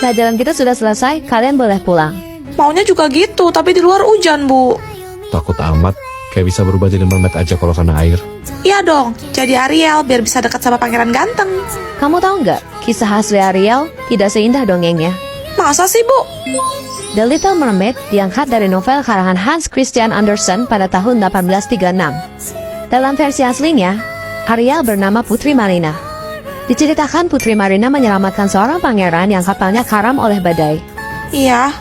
Pelajaran kita sudah selesai, kalian boleh pulang. Maunya juga gitu, tapi di luar hujan, Bu. Takut amat, kayak bisa berubah jadi mermaid aja kalau kena air. Iya dong, jadi Ariel biar bisa dekat sama pangeran ganteng. Kamu tahu nggak, kisah asli Ariel tidak seindah dongengnya. Masa sih, Bu? The Little Mermaid diangkat dari novel karangan Hans Christian Andersen pada tahun 1836. Dalam versi aslinya, Ariel bernama Putri Marina. Diceritakan Putri Marina menyelamatkan seorang pangeran yang kapalnya karam oleh badai. Iya.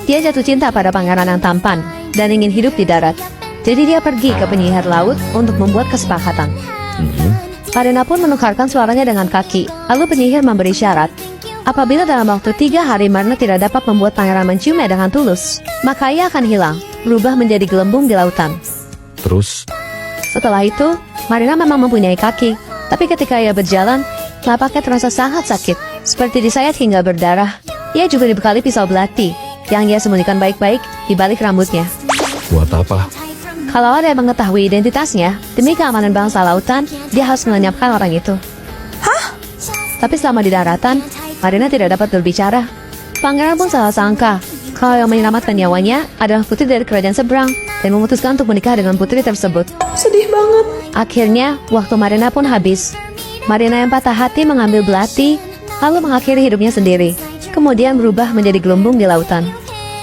Dia jatuh cinta pada pangeran yang tampan dan ingin hidup di darat. Jadi dia pergi ke penyihir laut untuk membuat kesepakatan. Marina pun menukarkan suaranya dengan kaki. Lalu penyihir memberi syarat. Apabila dalam waktu 3 hari Marina tidak dapat membuat pangeran menciumnya dengan tulus, maka ia akan hilang, berubah menjadi gelembung di lautan. Terus, Setelah itu, Marina memang mempunyai kaki. Tapi ketika ia berjalan, telapaknya terasa sangat sakit, seperti disayat hingga berdarah. Ia juga dibekali pisau belati, yang ia sembunyikan baik-baik di balik rambutnya. buat apa? Kalau ada yang mengetahui identitasnya, demi keamanan bangsa lautan, dia harus melenyapkan orang itu. Hah? Tapi selama di daratan, Marina tidak dapat berbicara. Pangeran pun salah sangka kalau yang menyelamatkan nyawanya adalah putri dari kerajaan seberang dan memutuskan untuk menikah dengan putri tersebut. Sedih banget. Akhirnya, waktu Marina pun habis. Marina yang patah hati mengambil belati, lalu mengakhiri hidupnya sendiri. Kemudian berubah menjadi gelembung di lautan.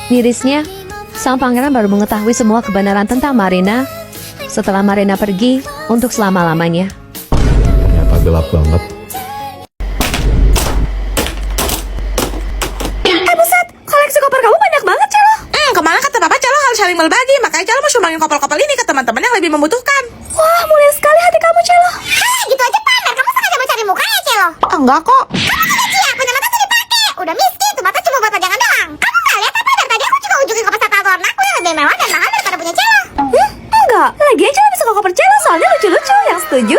Mirisnya, sang pangeran baru mengetahui semua kebenaran tentang Marina setelah Marina pergi untuk selama-lamanya. Ternyata gelap banget. Buset, koleksi koper kamu banyak banget, Celo. Kemarin kata Papa Celo harus saling berbagi, makanya Celo mau sumbangin koper-koper ini ke teman-teman yang lebih membutuhkan. Wah, mulia sekali hati kamu, Celo. Gitu aja pamer, kamu sengaja mencari muka ya, Celo? Enggak kok. Kamu juga Cia, punya mata tuh dipakai. Udah miskin, tuh mata cuma buat pajangan doang. Kamu gak lihat apa? Dari tadi aku juga ujungin koper satu warnaku yang lebih mewah dan mahal daripada punya Celo. Enggak, lagian Celo bisa koper Celo soalnya lucu-lucu. Yang setuju?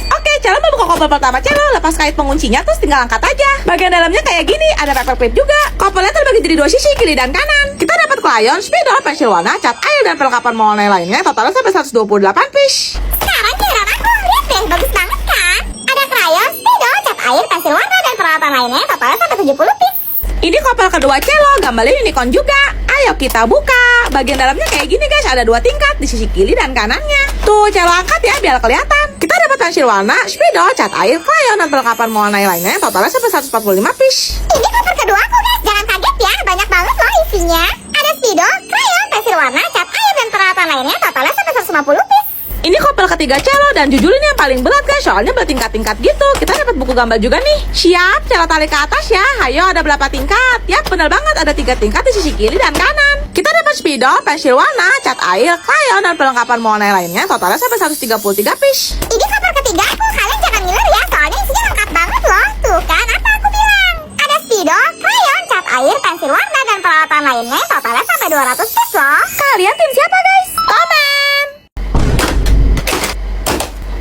Oke, Celo mau buka koper pertama Celo. Lepas kait penguncinya, terus tinggal angkat aja. Bagian dalamnya kayak gini, ada paper plate juga. Kopernya terbagi jadi 2 sisi, kiri dan kanan. Kita dapat crayon, spidol, pensil warna, cat air, dan perlengkapan mewarnai lainnya. Totalnya sampai 128 piece. Sekarang giliran aku, lihat deh, bagus banget kan? Ada krayon, spidol, cat air, pensil warna, dan peralatan lainnya. Totalnya sampai 70 piece. Ini koper kedua Celo, gambarnya unicorn juga. Ayo kita buka. Bagian dalamnya kayak gini guys, ada 2 tingkat di sisi kiri dan kanannya. Tuh, Celo angkat ya biar kelihatan. Kita dapat pensil warna, spidol, cat air, crayon, dan perlengkapan mewarnai lainnya. Totalnya sampai 145 piece. Ini koper kedua aku, guys. Jangan kaget ya, banyak banget loh isinya. Ada spidol, krayon, pensil warna, cat air, dan peralatan lainnya. Totalnya sampai 150 piece. Ini koper ketiga Celo dan jujur ini yang paling berat guys, soalnya bertingkat-tingkat gitu. Kita dapat buku gambar juga nih. Siap, Celo tarik ke atas ya. Hayo, ada berapa tingkat? Yap, benar banget, ada 3 tingkat di sisi kiri dan kanan. Kita dapat spidol, pensil warna, cat air, crayon, dan perlengkapan mewarnai lainnya. Totalnya sampai 133 piece. Ini koper ketiga aku, kalian jangan ngiler ya, soalnya isinya lengkap banget loh. Tuh kan, apa aku bilang? Ada spidol, krayon, cat air, pensil warna, dan peralatan lainnya. Totalnya sampai 200 piece loh. Kalian tim siapa guys? Komen!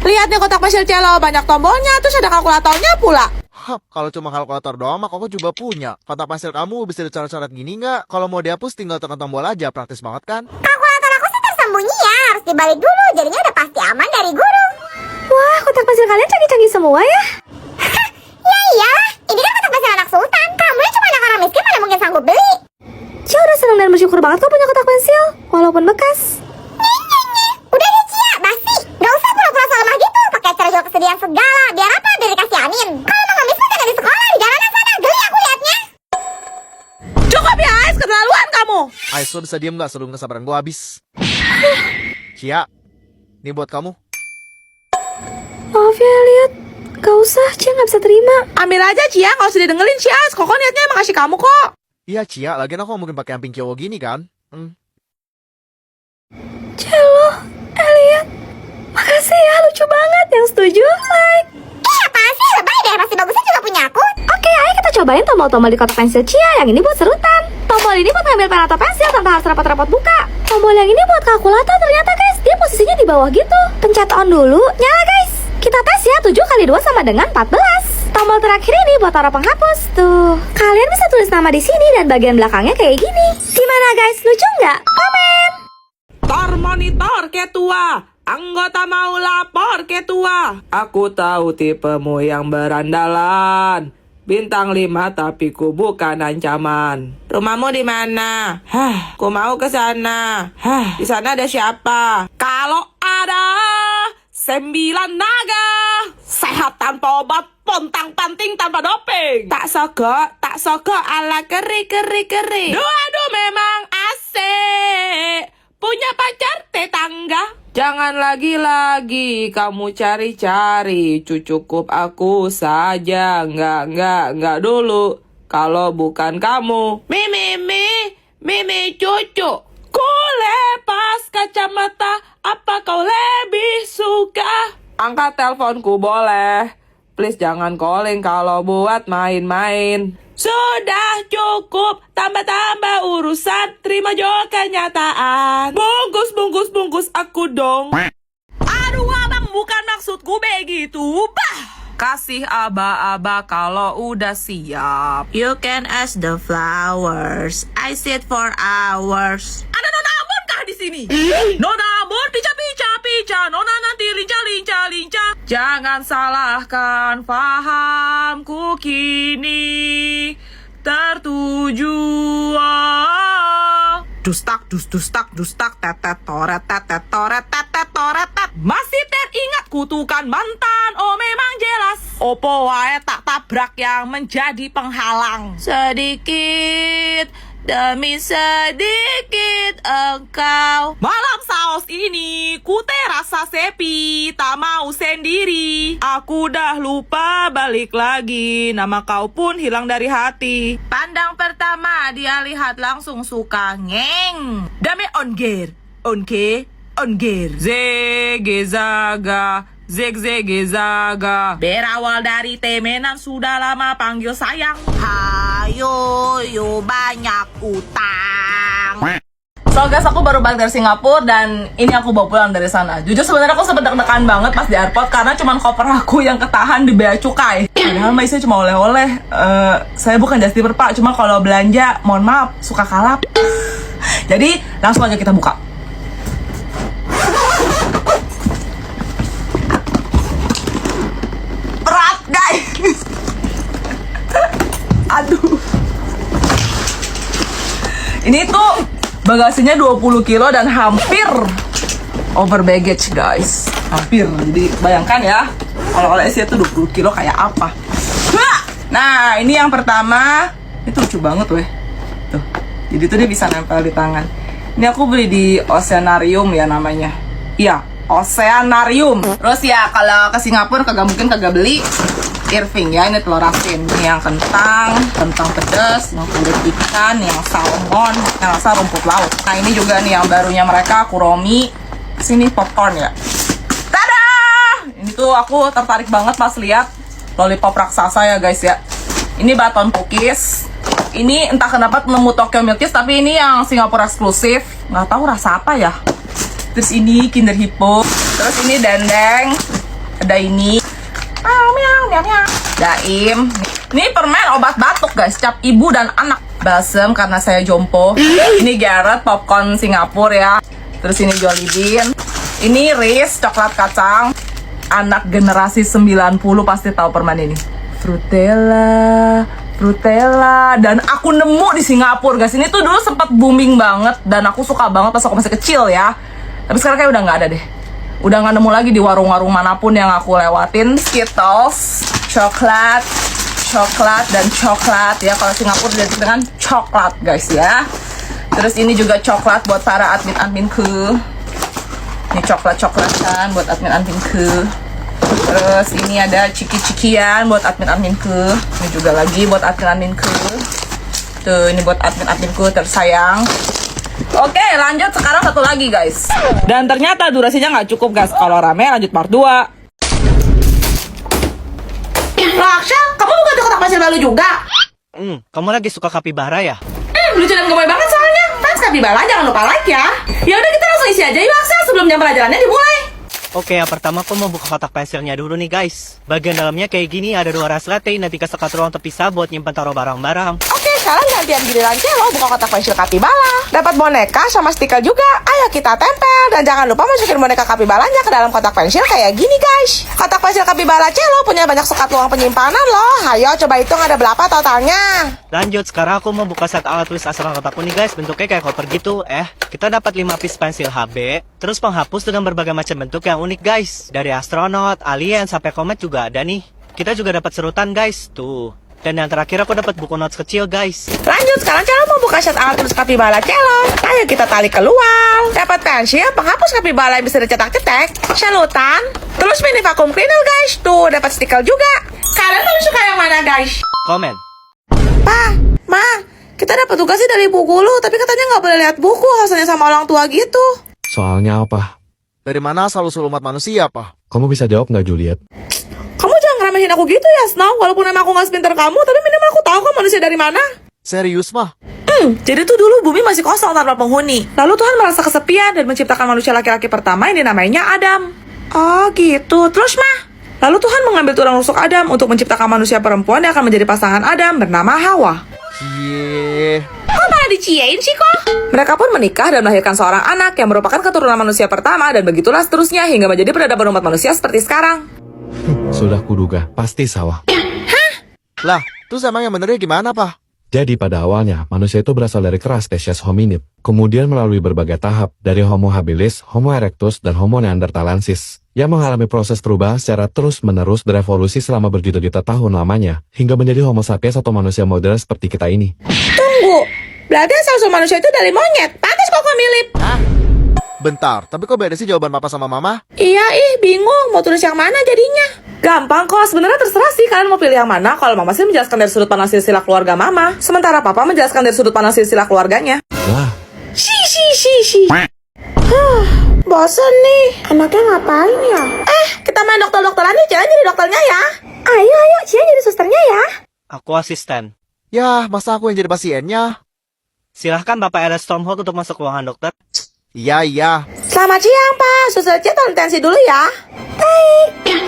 Lihat nih kotak pensil Celo, banyak tombolnya, terus ada kalkulatornya pula. Hah, kalau cuma kalkulator doang mah koko juga punya. Kotak pensil kamu bisa dicoret-coret gini nggak? Kalau mau dihapus tinggal tekan tombol aja, praktis banget kan? Kalkulator aku sih tersembunyi ya, harus dibalik dulu, jadinya udah pasti aman dari guru. Wah, kotak pensil kalian canggih-canggih semua ya. Ya iyalah, ini kan kotak pensil anak sultan. Kamu yang cuma anak orang miskin mana mungkin sanggup beli. Cia udah senang dan bersyukur banget kau punya kotak pensil, walaupun bekas. Udah deh Cia, basi. Gak usah pura-pura salah lemah gitu, pakai cara jual kesedihan segala. Biar apa? Biar dikasihanin. Kalau mau ngemis mah jangan di sekolah, di jalanan sana. Geli aku liatnya. Cukup ya, Ais, keterlaluan kamu. Ais, lo bisa diem nggak sebelum kesabaran gue habis? Cia, ini buat kamu. Maaf ya, lihat. Gak usah, Cia gak bisa terima. Ambil aja Cia, nggak usah didengerin si Ais. Koko niatnya emang kasih kamu kok. Iya Cia, lagian aku mungkin pakai amping cowok gini kan? Celo, Elliot, makasih ya, lucu banget. Yang setuju, like. Apaan sih? Lebay deh, masih bagusnya juga punya aku. Oke, ayo kita cobain tombol-tombol di kotak pensil Cia. Yang ini buat serutan. Tombol ini buat ngambil pen atau pensil tanpa harus repot-repot buka. Tombol yang ini buat kalkulator. Ternyata guys, dia posisinya di bawah gitu. Pencet on dulu, nyala guys. Kita tes ya, 7 kali 2 sama dengan 14. Tombol terakhir ini buat taruh penghapus. Tuh, kalian bisa tulis nama di sini dan bagian belakangnya kayak gini. Gimana guys, lucu nggak? Komen. Tor monitor ketua, anggota mau lapor ketua. Aku tahu tipemu yang berandalan. Bintang 5 tapi ku bukan ancaman. Rumahmu di mana? Ku mau ke sana. Di sana ada siapa? Kalau ada 9 naga, sehat tanpa obat, pontang panting tanpa doping. Tak sogok ala keri. Aduh memang asik. Punya pacar tetangga. Jangan lagi-lagi kamu cari-cari, cukup aku saja. Enggak dulu. Kalau bukan kamu, Mimi cucu. Ku lepas kacamata, apa kau lebih suka? Angkat teleponku boleh. Please jangan calling kalau buat main-main. Sudah cukup, tambah-tambah urusan, terima juga kenyataan. Bungkus aku dong. Aduh abang, bukan maksudku begitu, bah. Kasih aba-aba kalau udah siap. You can ask the flowers, I sit for hours. Ada Nona Ambon kah di sini? Nona Ambon, pica, Nona nanti linca. Jangan salahkan fahamku kini tertuju. Dustak, tetet, toret. Masih teringat kutukan mantan, oh memang jelas. Opo wae tak tabrak yang menjadi penghalang. Sedikit demi sedikit engkau. Malam saus ini ku terasa sepi, tak mau sendiri. Aku dah lupa balik lagi, nama kau pun hilang dari hati. Pandang pertama dia lihat langsung suka, ngeng. Dame ongear. Zege zaga. Berawal dari temenan sudah lama panggil sayang. Hayo yo banyak utang. So guys, aku baru balik dari Singapura dan ini aku bawa pulang dari sana. Jujur sebenarnya aku sempet deg-degan banget pas di airport karena cuman koper aku yang ketahan di bea cukai. Padahal mah isinya cuma oleh-oleh. Saya bukan just tipper pak, cuma kalau belanja mohon maaf suka kalap. Jadi langsung aja kita buka. Berat guys. Aduh. Ini tuh bagasinya 20 kilo dan hampir over baggage guys. Hampir. Jadi bayangkan ya, kalau isinya tuh 20 kilo kayak apa. Nah ini yang pertama. Itu lucu banget weh. Tuh. Jadi tuh dia bisa nempel di tangan. Ini aku beli di Oceanarium ya namanya. Iya, Oceanarium. Terus ya kalau ke Singapura kagak beli Irving ya, ini telur asin. Ini yang kentang pedas, yang kulit ikan, yang salmon, yang rasa rumput laut. Nah ini juga nih yang barunya mereka, Kuromi. Sini popcorn ya. Tada! Ini tuh aku tertarik banget pas lihat lollipop raksasa ya guys ya. Ini baton cookies. Ini entah kenapa penemu Tokyo Milk Kiss, tapi ini yang Singapura eksklusif. Nggak tahu rasa apa ya. Terus ini Kinder Hippo. Terus ini dendeng. Ada ini. Miau. Daim. Ini permen obat batuk guys, cap ibu dan anak. Balsem karena saya jompo. Ini Garrett popcorn Singapura ya. Terus ini Jollibee. Ini Reese coklat kacang. Anak generasi 90 pasti tahu permen ini. Frutella. Dan aku nemu di Singapura guys. Ini tuh dulu sempat booming banget dan aku suka banget pas aku masih kecil ya. Tapi sekarang kayak udah nggak ada deh. Udah nggak nemu lagi di warung-warung manapun yang aku lewatin. Skittles, coklat ya. Kalau Singapura identik dengan coklat guys ya. Terus ini juga coklat buat para admin-adminku. Ini coklat-coklatan buat admin-adminku. Terus ini ada ciki-cikian buat admin-adminku. Ini juga lagi buat admin-adminku. Tuh ini buat admin-adminku tersayang. Oke, lanjut sekarang satu lagi guys. Dan ternyata durasinya nggak cukup guys. Kalau rame lanjut part 2. Raksha, kamu bukan di kotak pasir baru juga? Kamu lagi suka kapibara ya? Lucu dan gemoy banget soalnya. Fans kapibara jangan lupa like ya. Ya udah kita langsung isi aja yuk Raksha sebelum jam pelajarannya dimulai. Oke, yang pertama aku mau buka kotak pensilnya dulu nih guys. Bagian dalamnya kayak gini, ada 2 ras latte, nanti kasih ruang terpisah buat nyimpan taruh barang-barang. Oke, sekarang gantian giliran Celo buka kotak pensil Kapibala. Dapat boneka sama stiker juga. Ayo kita tempel. Dan jangan lupa masukin boneka Kapibalanya ke dalam kotak pensil kayak gini guys. Kotak pensil Kapibala Celo punya banyak sekat luang penyimpanan loh. Ayo coba hitung ada berapa totalnya. Lanjut, sekarang aku mau buka set alat tulis asal kotakku nih guys. Bentuknya kayak koper gitu. Kita dapat 5 piece pensil HB. Terus penghapus dengan berbagai macam bentuk yang unik guys. Dari astronot, alien, sampai komet juga ada nih. Kita juga dapat serutan guys. Tuh. Dan yang terakhir aku dapat buku notes kecil guys. Lanjut, sekarang Celo mau buka set alat tulis Kapibala Celo. Ayo kita tarik keluar. Dapat pensil, penghapus Kapibala yang bisa dicetak-cetak, selutan, terus mini vacuum cleaner guys. Tuh, dapat stiker juga. Kalian lebih suka yang mana guys? Komen. Pa, Ma, kita dapat tugasnya dari Bu Guru, tapi katanya nggak boleh lihat buku, hasilnya sama orang tua gitu. Soalnya apa? Dari mana asal-usul umat manusia, Pak? Kamu bisa jawab nggak, Juliet? Kamu jangan ngeremehin aku gitu ya, Snow. Walaupun emang aku nggak sepinter kamu, tapi minimal aku tahu kan manusia dari mana. Serius, mah? Jadi tuh dulu bumi masih kosong tanpa penghuni. Lalu Tuhan merasa kesepian dan menciptakan manusia laki-laki pertama yang dinamainya Adam. Oh gitu, terus mah? Lalu Tuhan mengambil tulang rusuk Adam untuk menciptakan manusia perempuan yang akan menjadi pasangan Adam bernama Hawa. Cie. Kok malah diciein sih kok? Mereka pun menikah dan melahirkan seorang anak yang merupakan keturunan manusia pertama dan begitulah seterusnya hingga menjadi peradaban umat manusia seperti sekarang. Sudah kuduga, pasti salah. Lah, terus emang yang benernya gimana, Pak? Jadi pada awalnya, manusia itu berasal dari keras spesies hominid. Kemudian melalui berbagai tahap, dari Homo habilis, Homo erectus, dan Homo neanderthalensis, yang mengalami proses perubahan secara terus-menerus berevolusi selama berjuta-juta tahun lamanya, hingga menjadi Homo sapiens atau manusia modern seperti kita ini. Tunggu, berarti asal-usul manusia itu dari monyet. Pantes kok mirip. Bentar, tapi kok beda sih jawaban Papa sama Mama? Iya bingung, mau tulis yang mana jadinya? Gampang kok, sebenarnya terserah sih kalian mau pilih yang mana. Kalau Mama sih menjelaskan dari sudut pandang silsilah keluarga Mama, sementara Papa menjelaskan dari sudut pandang silsilah keluarganya. Lah, Si. Bosen nih. Anaknya ngapain ya? Kita main dokter-dokteran nih, jangan jadi dokternya ya. Ayo, Cia jadi susternya ya. Aku asisten. Yah, masa aku yang jadi pasiennya? Silahkan Bapak RS Stormhold untuk masuk ruangan dokter. Iya. Selamat siang Pak, suster Cia tolong tensi dulu ya.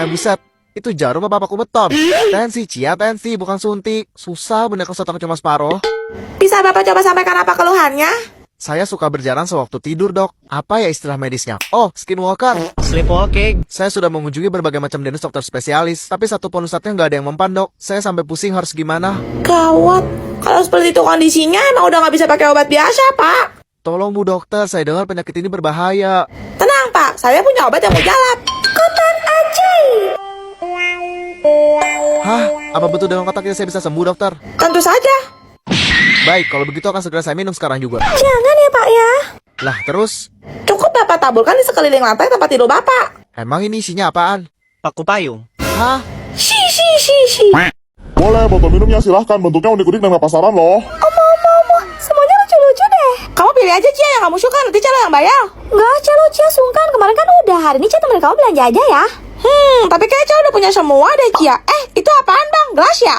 Buset, itu jarum apa Bapakku beton? Tensi, Cia, tensi, bukan suntik. Susah bener kalau otak cuma separuh. Bisa Bapak coba sampaikan apa keluhannya? Saya suka berjalan sewaktu tidur, Dok. Apa ya istilah medisnya? Oh, skinwalker. Sleepwalking. Saya sudah mengunjungi berbagai macam dinas dokter spesialis, tapi satu pun ustadznya nggak ada yang mempan, Dok. Saya sampai pusing harus gimana. Gawat, kalau seperti itu kondisinya emang udah nggak bisa pakai obat biasa Pak. Tolong Bu Dokter, saya dengar penyakit ini berbahaya. Tenang Pak, saya punya obat yang mujarab. Kotak ajaib. Hah? Apa betul dengan kotaknya saya bisa sembuh, Dokter? Tentu saja. Baik, kalau begitu akan segera saya minum sekarang juga. Jangan ya Pak ya. Lah, terus? Cukup Bapak taburkan di sekeliling lantai tempat tidur Bapak. Emang ini isinya apaan? Paku payung. Hah? Si. Boleh, botol minumnya silahkan. Bentuknya unik-unik dan gak pasaran loh. Semuanya lucu-lucu deh. Kamu pilih aja Cia yang kamu suka, nanti Cia yang bayar. Enggak, Cia sungkan. Kemarin kan udah. Hari ini Cia temenin kamu belanja aja ya. Tapi kayak Cia udah punya semua deh Cia. Itu apaan Bang? Gelas ya?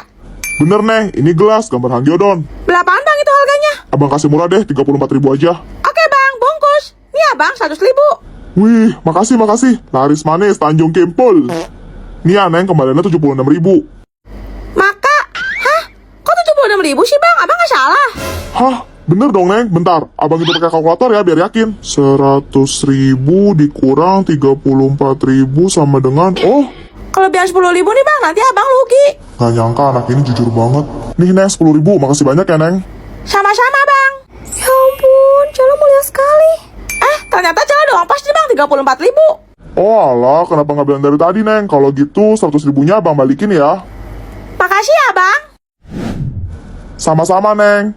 Bener nih, ini gelas gambar Hangyodon. Berapaan Bang itu harganya? Abang kasih murah deh, 34.000 aja. Oke Bang, bungkus. Nih ya Bang, 100.000. Wih, makasih. Laris manis, Tanjung Kimpul. Nih ya, Neng, kembaliannya 76.000. Maka, kok 76.000 sih Bang? Abang nggak salah. Hah? Bener dong, Neng. Bentar, abang itu pakai kalkulator ya, biar yakin. 100.000 dikurang 34.000 sama dengan... Oh, Kelebihan 10.000 nih Bang, nanti Abang rugi. gak nyangka anak ini jujur banget. Nih, Neng, 10.000. Makasih banyak ya, Neng. Sama-sama Bang. Ya ampun, Cia mulia sekali. Ternyata Cia doang pas nih Bang, 34.000. Oh alah, kenapa nggak bilang dari tadi, Neng? Kalau gitu, 100.000-nya abang balikin ya. Makasih ya Bang. Sama-sama, Neng.